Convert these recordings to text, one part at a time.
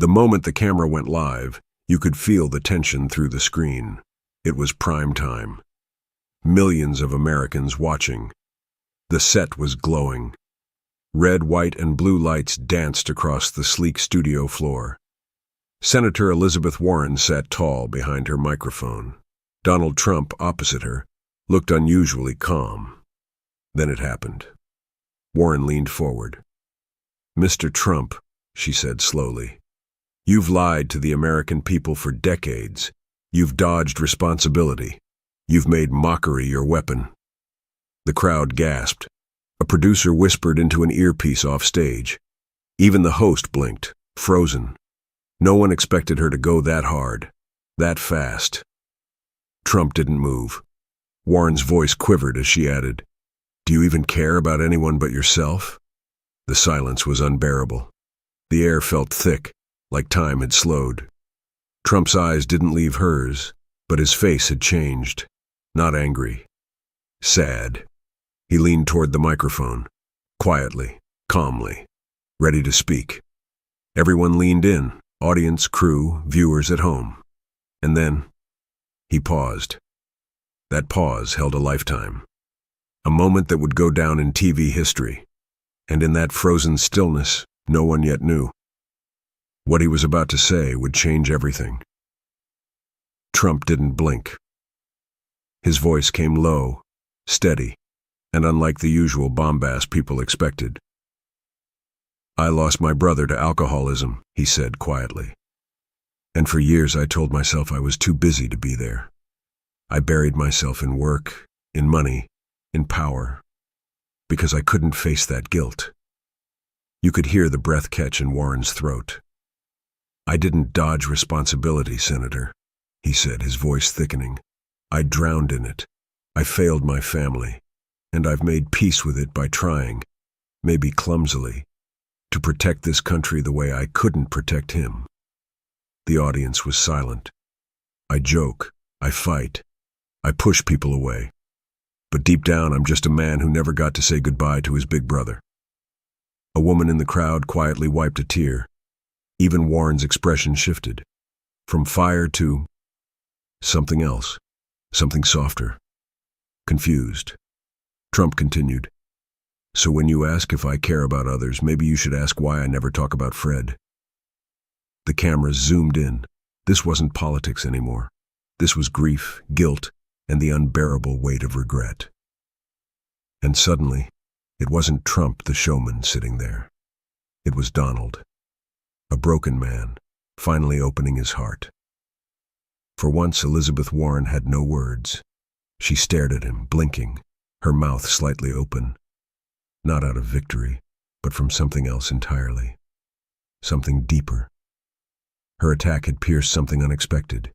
The moment the camera went live, you could feel the tension through the screen. It was prime time. Millions of Americans watching. The set was glowing. Red, white, and blue lights danced across the sleek studio floor. Senator Elizabeth Warren sat tall behind her microphone. Donald Trump, opposite her, looked unusually calm. Then it happened. Warren leaned forward. "Mr. Trump," she said slowly, "you've lied to the American people for decades. You've dodged responsibility. You've made mockery your weapon." The crowd gasped. A producer whispered into an earpiece off stage. Even the host blinked, frozen. No one expected her to go that hard, that fast. Trump didn't move. Warren's voice quivered as she added, "Do you even care about anyone but yourself?" The silence was unbearable. The air felt thick, like time had slowed. Trump's eyes didn't leave hers, but his face had changed. Not angry. Sad. He leaned toward the microphone, quietly, calmly, ready to speak. Everyone leaned in, audience, crew, viewers at home. And then, he paused. That pause held a lifetime. A moment that would go down in TV history. And in that frozen stillness, no one yet knew. What he was about to say would change everything. Trump didn't blink. His voice came low, steady, and unlike the usual bombast people expected. "I lost my brother to alcoholism," he said quietly. "And for years I told myself I was too busy to be there. I buried myself in work, in money, in power, because I couldn't face that guilt." You could hear the breath catch in Warren's throat. "I didn't dodge responsibility, Senator," he said, his voice thickening. "I drowned in it. I failed my family, and I've made peace with it by trying, maybe clumsily, to protect this country the way I couldn't protect him." The audience was silent. "I joke, I fight, I push people away. But deep down, I'm just a man who never got to say goodbye to his big brother." A woman in the crowd quietly wiped a tear. Even Warren's expression shifted, from fire to something else, something softer, confused. Trump continued, "So when you ask if I care about others, maybe you should ask why I never talk about Fred." The cameras zoomed in. This wasn't politics anymore. This was grief, guilt, and the unbearable weight of regret. And suddenly, it wasn't Trump the showman sitting there. It was Donald, a broken man, finally opening his heart. For once, Elizabeth Warren had no words. She stared at him, blinking, her mouth slightly open. Not out of victory, but from something else entirely. Something deeper. Her attack had pierced something unexpected.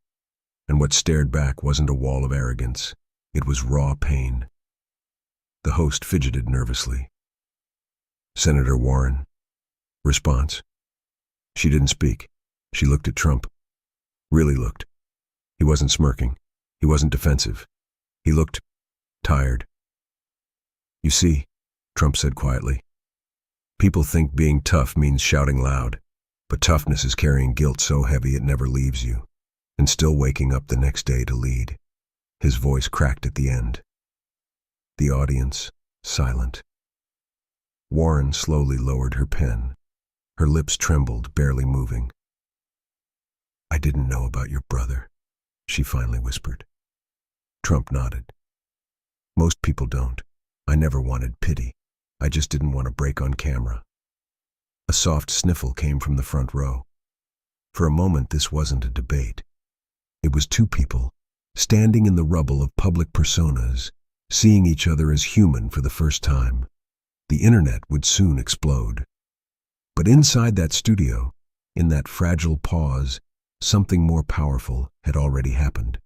And what stared back wasn't a wall of arrogance. It was raw pain. The host fidgeted nervously. "Senator Warren." Response. She didn't speak. She looked at Trump. Really looked. He wasn't smirking. He wasn't defensive. He looked tired. "You see," Trump said quietly, "people think being tough means shouting loud, but toughness is carrying guilt so heavy it never leaves you, and still waking up the next day to lead." His voice cracked at the end. The audience, silent. Warren slowly lowered her pen. Her lips trembled, barely moving. "I didn't know about your brother," she finally whispered. Trump nodded. "Most people don't. I never wanted pity. I just didn't want to break on camera." A soft sniffle came from the front row. For a moment, this wasn't a debate. It was two people, standing in the rubble of public personas, seeing each other as human for the first time. The internet would soon explode. But inside that studio, in that fragile pause, something more powerful had already happened.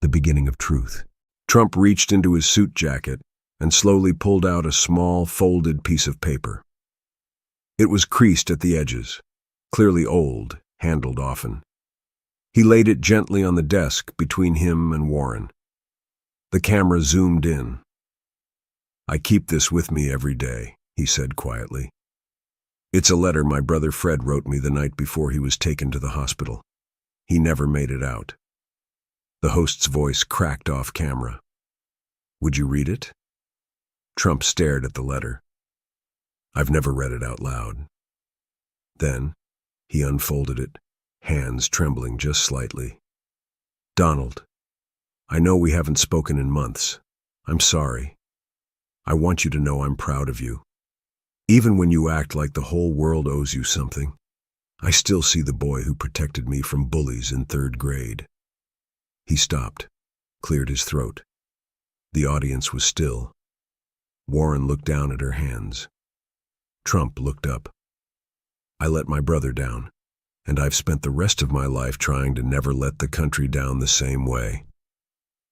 The beginning of truth. Trump reached into his suit jacket and slowly pulled out a small, folded piece of paper. It was creased at the edges, clearly old, handled often. He laid it gently on the desk between him and Warren. The camera zoomed in. "I keep this with me every day," he said quietly. It's a letter my brother Fred wrote me the night before he was taken to the hospital. He never made it out. The host's voice cracked off camera. Would you read it? Trump stared at the letter. I've never read it out loud. Then, he unfolded it, hands trembling just slightly. Donald, I know we haven't spoken in months. I'm sorry. I want you to know I'm proud of you. Even when you act like the whole world owes you something, I still see the boy who protected me from bullies in 3rd grade. He stopped, cleared his throat. The audience was still. Warren looked down at her hands. Trump looked up. I let my brother down, and I've spent the rest of my life trying to never let the country down the same way.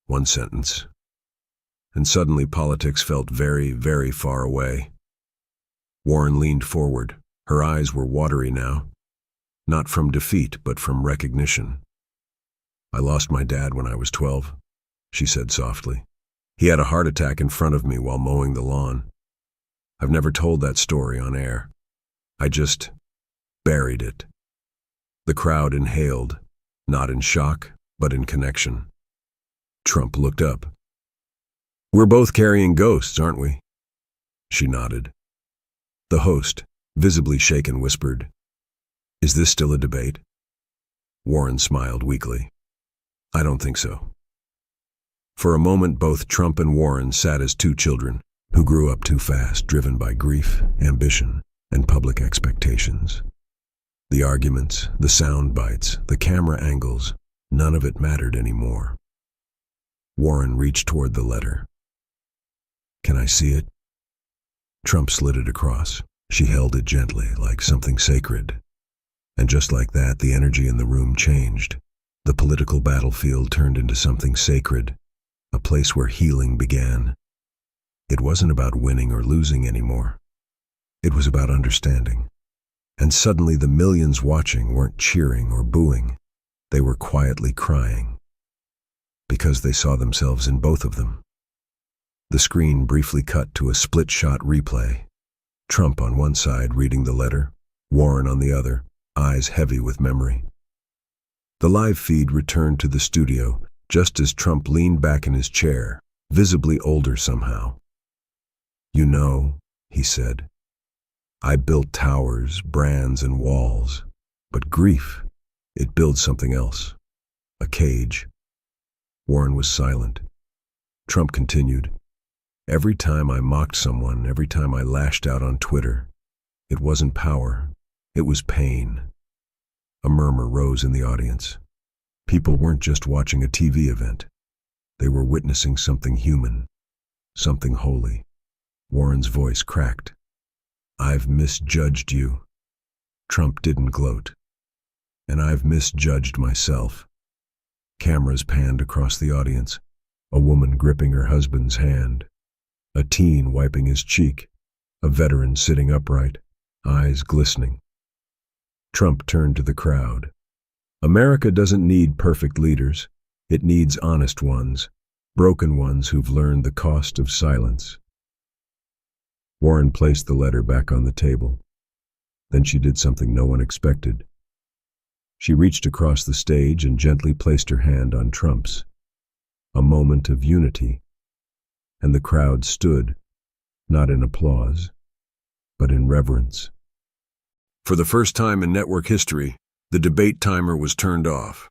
One sentence. And suddenly politics felt very, very far away. Warren leaned forward. Her eyes were watery now. Not from defeat, but from recognition. I lost my dad when I was 12, she said softly. He had a heart attack in front of me while mowing the lawn. I've never told that story on air. I just buried it. The crowd inhaled, not in shock, but in connection. Trump looked up. We're both carrying ghosts, aren't we? She nodded. The host, visibly shaken, whispered, Is this still a debate? Warren smiled weakly. I don't think so. For a moment, both Trump and Warren sat as two children who grew up too fast, driven by grief, ambition, and public expectations. The arguments, the sound bites, the camera angles, none of it mattered anymore. Warren reached toward the letter. Can I see it? Trump slid it across. She held it gently, like something sacred. And just like that, the energy in the room changed. The political battlefield turned into something sacred, a place where healing began. It wasn't about winning or losing anymore. It was about understanding. And suddenly the millions watching weren't cheering or booing. They were quietly crying. Because they saw themselves in both of them. The screen briefly cut to a split-shot replay. Trump on one side reading the letter, Warren on the other, eyes heavy with memory. The live feed returned to the studio just as Trump leaned back in his chair, visibly older somehow. You know, he said, I built towers, brands, and walls, but grief, it builds something else. A cage. Warren was silent. Trump continued. Every time I mocked someone, every time I lashed out on Twitter, it wasn't power, it was pain. A murmur rose in the audience. People weren't just watching a TV event. They were witnessing something human, something holy. Warren's voice cracked. I've misjudged you. Trump didn't gloat. And I've misjudged myself. Cameras panned across the audience. A woman gripping her husband's hand. A teen wiping his cheek. A veteran sitting upright, eyes glistening. Trump turned to the crowd. America doesn't need perfect leaders. It needs honest ones, broken ones who've learned the cost of silence. Warren placed the letter back on the table. Then she did something no one expected. She reached across the stage and gently placed her hand on Trump's. A moment of unity. And the crowd stood, not in applause, but in reverence. For the first time in network history, the debate timer was turned off.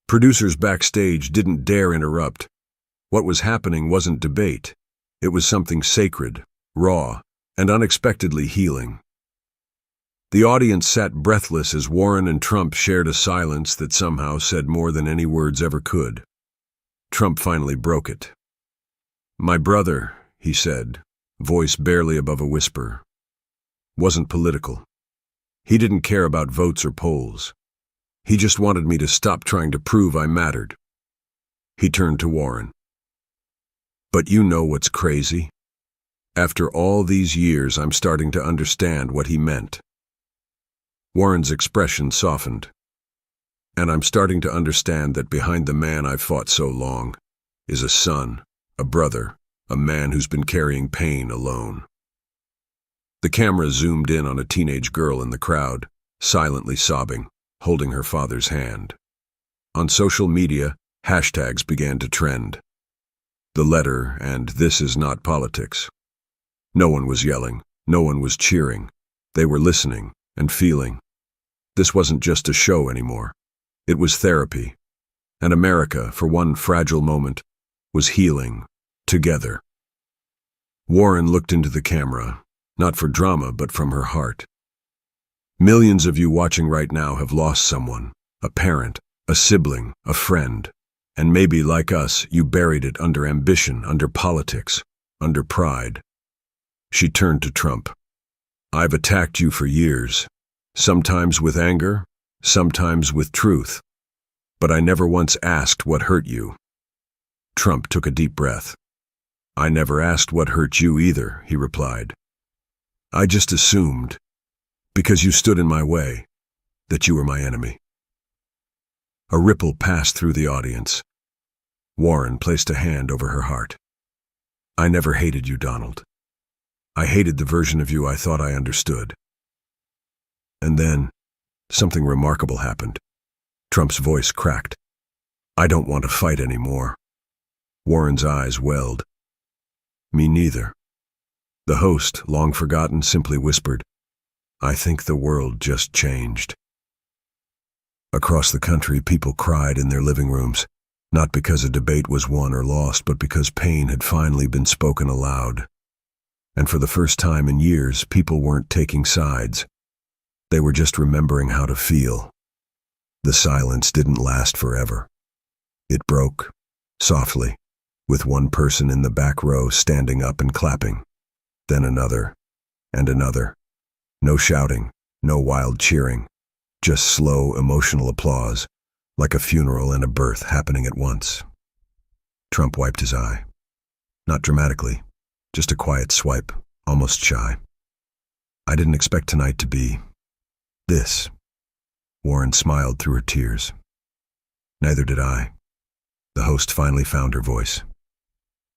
Producers backstage didn't dare interrupt. What was happening wasn't debate. It was something sacred, raw, and unexpectedly healing. The audience sat breathless as Warren and Trump shared a silence that somehow said more than any words ever could. Trump finally broke it. My brother, he said, voice barely above a whisper, wasn't political. He didn't care about votes or polls. He just wanted me to stop trying to prove I mattered. He turned to Warren. But you know what's crazy? After all these years, I'm starting to understand what he meant. Warren's expression softened. And I'm starting to understand that behind the man I've fought so long is a son, a brother, a man who's been carrying pain alone. The camera zoomed in on a teenage girl in the crowd, silently sobbing, holding her father's hand. On social media, hashtags began to trend. The letter and "This is not politics." No one was yelling, no one was cheering. They were listening and feeling. This wasn't just a show anymore. It was therapy. And America, for one fragile moment, was healing, together. Warren looked into the camera, not for drama, but from her heart. Millions of you watching right now have lost someone, a parent, a sibling, a friend. And maybe, like us, you buried it under ambition, under politics, under pride. She turned to Trump. "I've attacked you for years, sometimes with anger, sometimes with truth. But I never once asked what hurt you." Trump took a deep breath. "I never asked what hurt you either," he replied. "I just assumed, because you stood in my way, that you were my enemy." A ripple passed through the audience. Warren placed a hand over her heart. "I never hated you, Donald. I hated the version of you I thought I understood." And then, something remarkable happened. Trump's voice cracked. "I don't want to fight anymore." Warren's eyes welled. "Me neither." The host, long forgotten, simply whispered, "I think the world just changed." Across the country, people cried in their living rooms, not because a debate was won or lost, but because pain had finally been spoken aloud. And for the first time in years, people weren't taking sides. They were just remembering how to feel. The silence didn't last forever. It broke, softly, with one person in the back row standing up and clapping. Then another, and another. No shouting, no wild cheering. Just slow, emotional applause, like a funeral and a birth happening at once. Trump wiped his eye. Not dramatically, just a quiet swipe, almost shy. "I didn't expect tonight to be this." Warren smiled through her tears. "Neither did I." The host finally found her voice.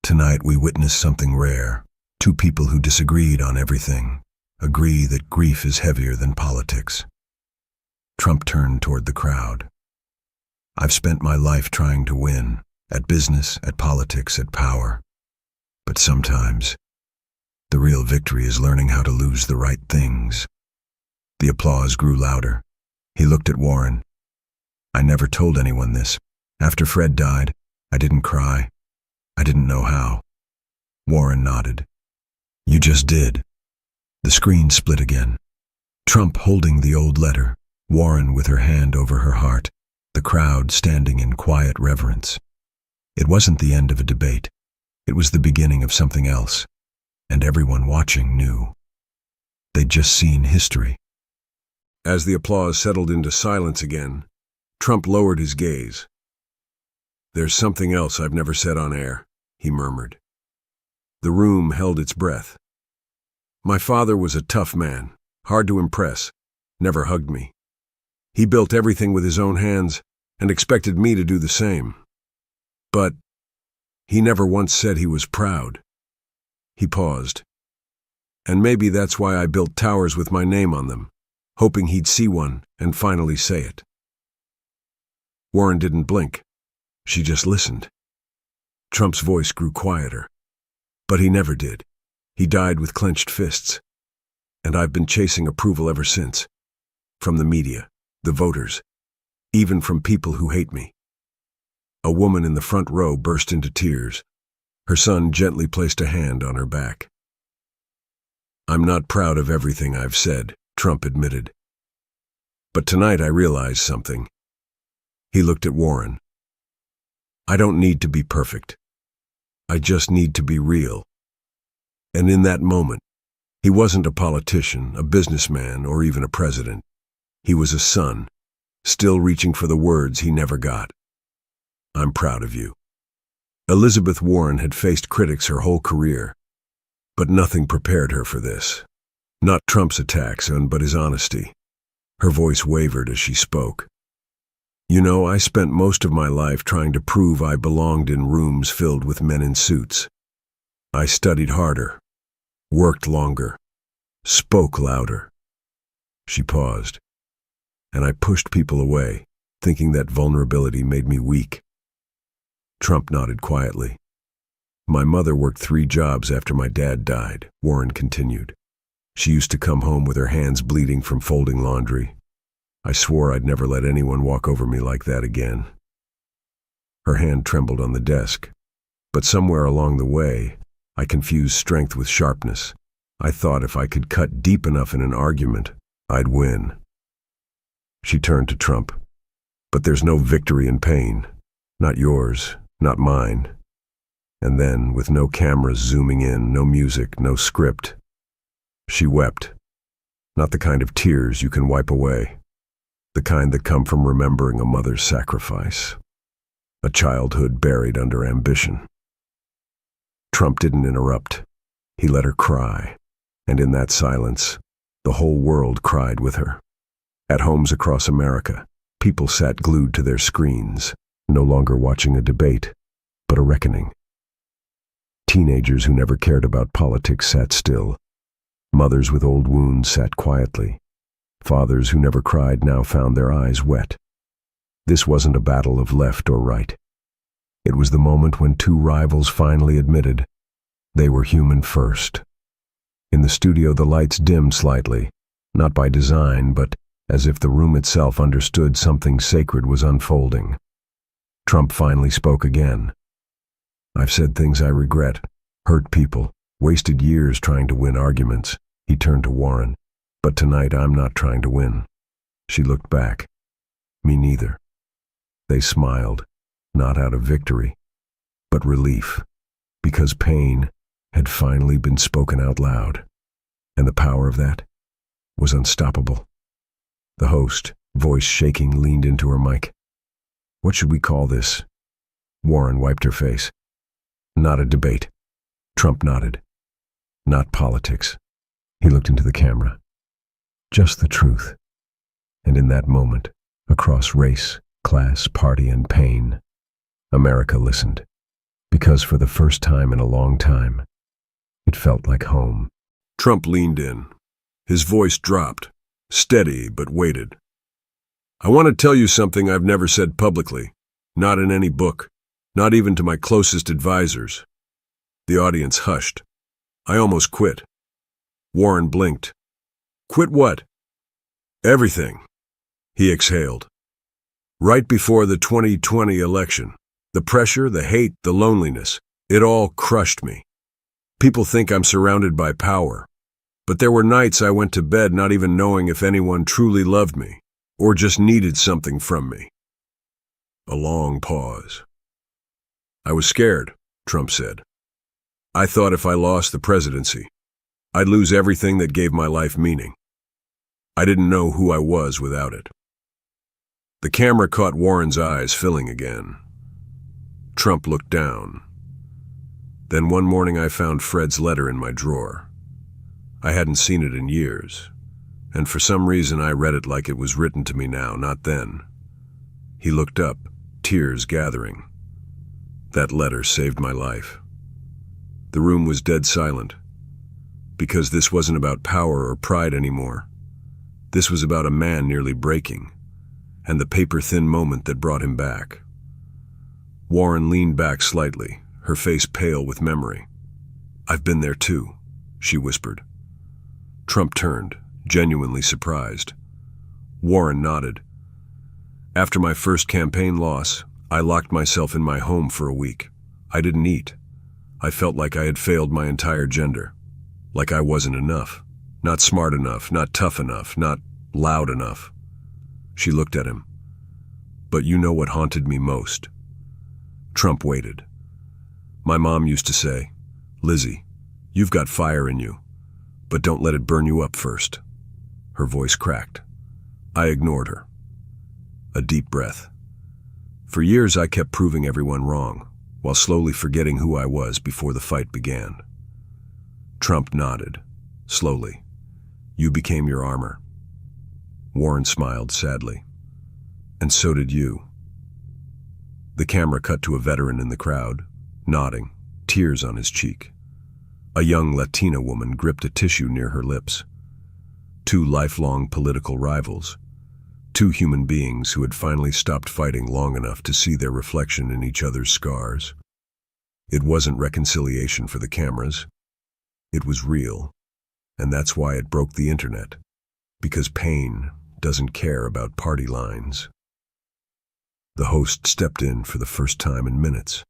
"Tonight we witnessed something rare. Two people who disagreed on everything, agree that grief is heavier than politics." Trump turned toward the crowd. "I've spent my life trying to win, at business, at politics, at power. But sometimes, the real victory is learning how to lose the right things." The applause grew louder. He looked at Warren. "I never told anyone this. After Fred died, I didn't cry. I didn't know how." Warren nodded. "You just did." The screen split again. Trump holding the old letter, Warren with her hand over her heart, the crowd standing in quiet reverence. It wasn't the end of a debate. It was the beginning of something else, and everyone watching knew. They'd just seen history. As the applause settled into silence again, Trump lowered his gaze. "There's something else I've never said on air," he murmured. The room held its breath. "My father was a tough man, hard to impress, never hugged me. He built everything with his own hands and expected me to do the same. But he never once said he was proud." He paused. "And maybe that's why I built towers with my name on them, hoping he'd see one and finally say it." Warren didn't blink. She just listened. Trump's voice grew quieter. "But he never did. He died with clenched fists. And I've been chasing approval ever since. From the media, the voters, even from people who hate me." A woman in the front row burst into tears. Her son gently placed a hand on her back. "I'm not proud of everything I've said," Trump admitted. "But tonight I realized something." He looked at Warren. "I don't need to be perfect. I just need to be real." And in that moment, he wasn't a politician, a businessman, or even a president. He was a son, still reaching for the words he never got. "I'm proud of you." Elizabeth Warren had faced critics her whole career, but nothing prepared her for this. Not Trump's attacks, but his honesty. Her voice wavered as she spoke. "You know, I spent most of my life trying to prove I belonged in rooms filled with men in suits. I studied harder, worked longer, spoke louder. She paused, and I pushed people away, thinking that vulnerability made me weak. Trump nodded quietly. My mother worked 3 jobs after my dad died, Warren continued. She used to come home with her hands bleeding from folding laundry. I swore I'd never let anyone walk over me like that again. Her hand trembled on the desk, but somewhere along the way, I confused strength with sharpness. I thought if I could cut deep enough in an argument, I'd win. She turned to Trump. But there's no victory in pain. Not yours, not mine. And then, with no cameras zooming in, no music, no script, she wept. Not the kind of tears you can wipe away. The kind that come from remembering a mother's sacrifice. A childhood buried under ambition. Trump didn't interrupt. He let her cry. And in that silence, the whole world cried with her. At homes across America, people sat glued to their screens, no longer watching a debate, but a reckoning. Teenagers who never cared about politics sat still. Mothers with old wounds sat quietly. Fathers who never cried now found their eyes wet. This wasn't a battle of left or right. It was the moment when 2 rivals finally admitted they were human first. In the studio, the lights dimmed slightly, not by design, but as if the room itself understood something sacred was unfolding. Trump finally spoke again. I've said things I regret, hurt people, wasted years trying to win arguments. He turned to Warren. But tonight I'm not trying to win. She looked back. Me neither. They smiled, not out of victory, but relief, because pain had finally been spoken out loud, and the power of that was unstoppable. The host, voice shaking, leaned into her mic. What should we call this? Warren wiped her face. Not a debate. Trump nodded. Not politics. He looked into the camera. Just the truth. And in that moment, across race, class, party, and pain, America listened. Because for the first time in a long time, it felt like home. Trump leaned in. His voice dropped, steady but weighted. I want to tell you something I've never said publicly, not in any book, not even to my closest advisors. The audience hushed. I almost quit. Warren blinked. Quit what? Everything. He exhaled. Right before the 2020 election, the pressure, the hate, the loneliness, it all crushed me. People think I'm surrounded by power, but there were nights I went to bed not even knowing if anyone truly loved me or just needed something from me. A long pause. I was scared, Trump said. I thought if I lost the presidency, I'd lose everything that gave my life meaning. I didn't know who I was without it. The camera caught Warren's eyes filling again. Trump looked down. Then one morning I found Fred's letter in my drawer. I hadn't seen it in years, and for some reason I read it like it was written to me now, not then. He looked up, tears gathering. That letter saved my life. The room was dead silent, because this wasn't about power or pride anymore. This was about a man nearly breaking, and the paper-thin moment that brought him back. Warren leaned back slightly, her face pale with memory. I've been there too, she whispered. Trump turned, genuinely surprised. Warren nodded. After my first campaign loss, I locked myself in my home for a week. I didn't eat. I felt like I had failed my entire gender. Like I wasn't enough. Not smart enough, not tough enough, not loud enough. She looked at him. But you know what haunted me most? Trump waited. My mom used to say, Lizzie, you've got fire in you, but don't let it burn you up first. Her voice cracked. I ignored her. A deep breath. For years I kept proving everyone wrong, while slowly forgetting who I was before the fight began. Trump nodded, slowly. You became your armor. Warren smiled sadly. And so did you. The camera cut to a veteran in the crowd, nodding, tears on his cheek. A young Latina woman gripped a tissue near her lips. Two lifelong political rivals. Two human beings who had finally stopped fighting long enough to see their reflection in each other's scars. It wasn't reconciliation for the cameras. It was real. And that's why it broke the internet. Because pain doesn't care about party lines. The host stepped in for the first time in minutes.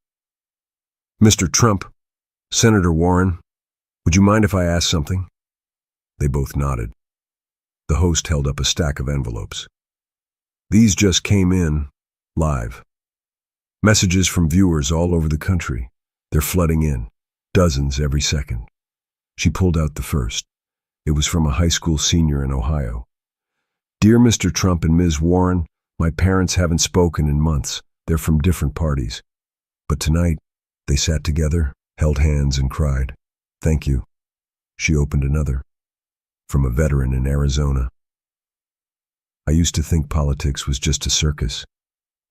"Mr. Trump, Senator Warren, would you mind if I ask something?" They both nodded. The host held up a stack of envelopes. "These just came in, live. Messages from viewers all over the country. They're flooding in, dozens every second." She pulled out the first. It was from a high school senior in Ohio. "Dear Mr. Trump and Ms. Warren, my parents haven't spoken in months. They're from different parties. But tonight, they sat together, held hands, and cried. Thank you." She opened another. From a veteran in Arizona. "I used to think politics was just a circus.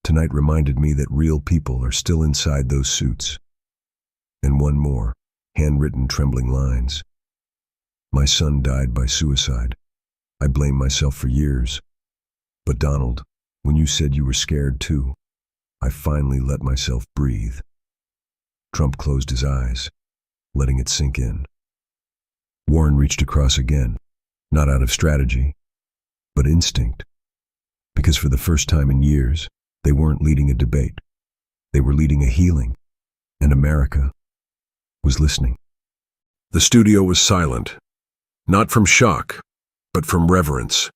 Tonight reminded me that real people are still inside those suits." And one more, handwritten, trembling lines. "My son died by suicide. I blamed myself for years. But Donald, when you said you were scared too, I finally let myself breathe." Trump closed his eyes, letting it sink in. Warren reached across again, not out of strategy, but instinct. Because for the first time in years, they weren't leading a debate. They were leading a healing, and America was listening. The studio was silent, not from shock, but from reverence.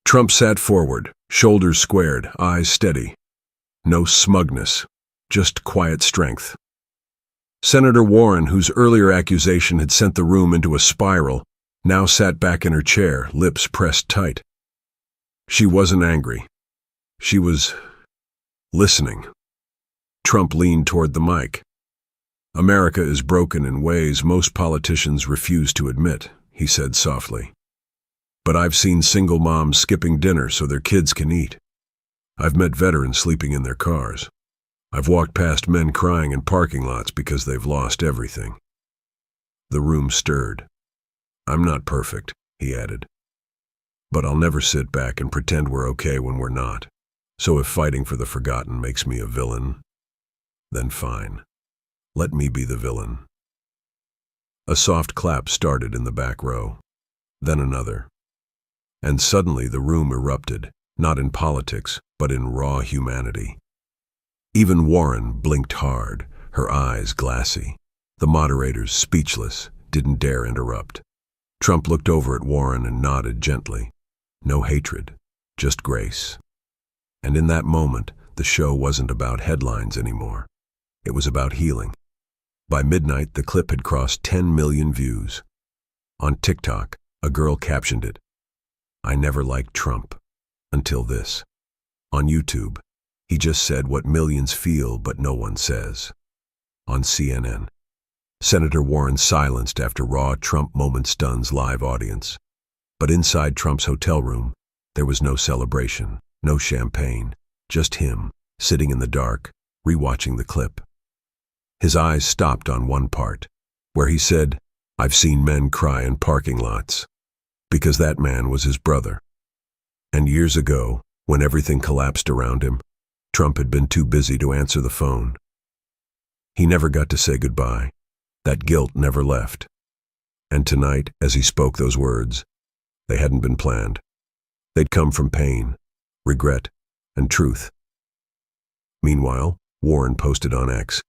Trump sat forward, shoulders squared, eyes steady. No smugness, just quiet strength. Senator Warren, whose earlier accusation had sent the room into a spiral, now sat back in her chair, lips pressed tight. She wasn't angry. She was listening. Trump leaned toward the mic. "America is broken in ways most politicians refuse to admit," he said softly. "But I've seen single moms skipping dinner so their kids can eat. I've met veterans sleeping in their cars. I've walked past men crying in parking lots because they've lost everything." The room stirred. "I'm not perfect," he added. "But I'll never sit back and pretend we're okay when we're not. So if fighting for the forgotten makes me a villain, then fine. Let me be the villain." A soft clap started in the back row, then another. And suddenly the room erupted, not in politics, but in raw humanity. Even Warren blinked hard, her eyes glassy. The moderators, speechless, didn't dare interrupt. Trump looked over at Warren and nodded gently. No hatred, just grace. And in that moment, the show wasn't about headlines anymore. It was about healing. By midnight, the clip had crossed 10 million views. On TikTok, a girl captioned it, "I never liked Trump. Until this." On YouTube, "He just said what millions feel but no one says." On CNN, Senator Warren silenced after raw Trump moment stuns live audience. But inside Trump's hotel room, there was no celebration, no champagne, just him, sitting in the dark, rewatching the clip. His eyes stopped on one part, where he said, "I've seen men cry in parking lots," because that man was his brother. And years ago, when everything collapsed around him, Trump had been too busy to answer the phone. He never got to say goodbye. That guilt never left. And tonight, as he spoke those words, they hadn't been planned. They'd come from pain, regret, and truth. Meanwhile, Warren posted on X,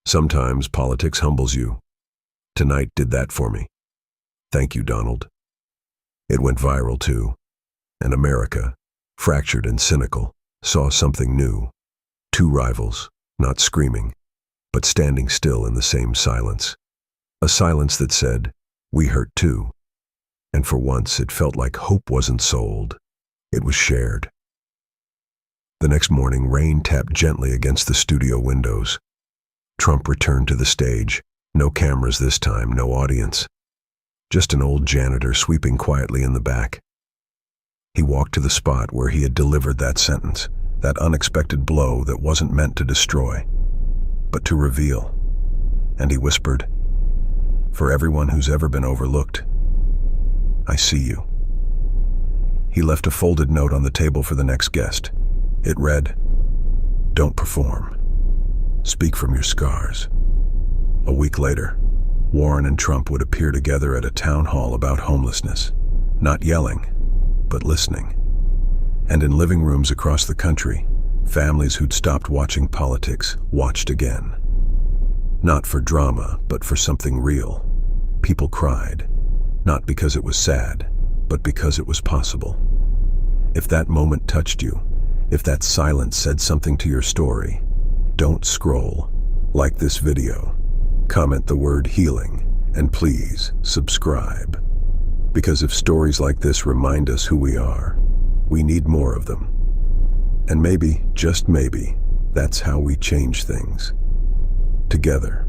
"Sometimes politics humbles you. Tonight did that for me. Thank you, Donald." It went viral too. And America, fractured and cynical, saw something new. Two rivals, not screaming, but standing still in the same silence. A silence that said, "We hurt too." And for once, it felt like hope wasn't sold. It was shared. The next morning, rain tapped gently against the studio windows. Trump returned to the stage. No cameras this time, no audience. Just an old janitor sweeping quietly in the back. He walked to the spot where he had delivered that sentence, that unexpected blow that wasn't meant to destroy, but to reveal. And he whispered, "For everyone who's ever been overlooked, I see you." He left a folded note on the table for the next guest. It read, "Don't perform. Speak from your scars." A week later, Warren and Trump would appear together at a town hall about homelessness, not yelling, but listening. And in living rooms across the country, families who'd stopped watching politics watched again. Not for drama, but for something real. People cried, not because it was sad, but because it was possible. If that moment touched you, if that silence said something to your story, don't scroll. Like this video, comment the word healing, and please subscribe. Because if stories like this remind us who we are, we need more of them. And maybe, just maybe, that's how we change things. Together.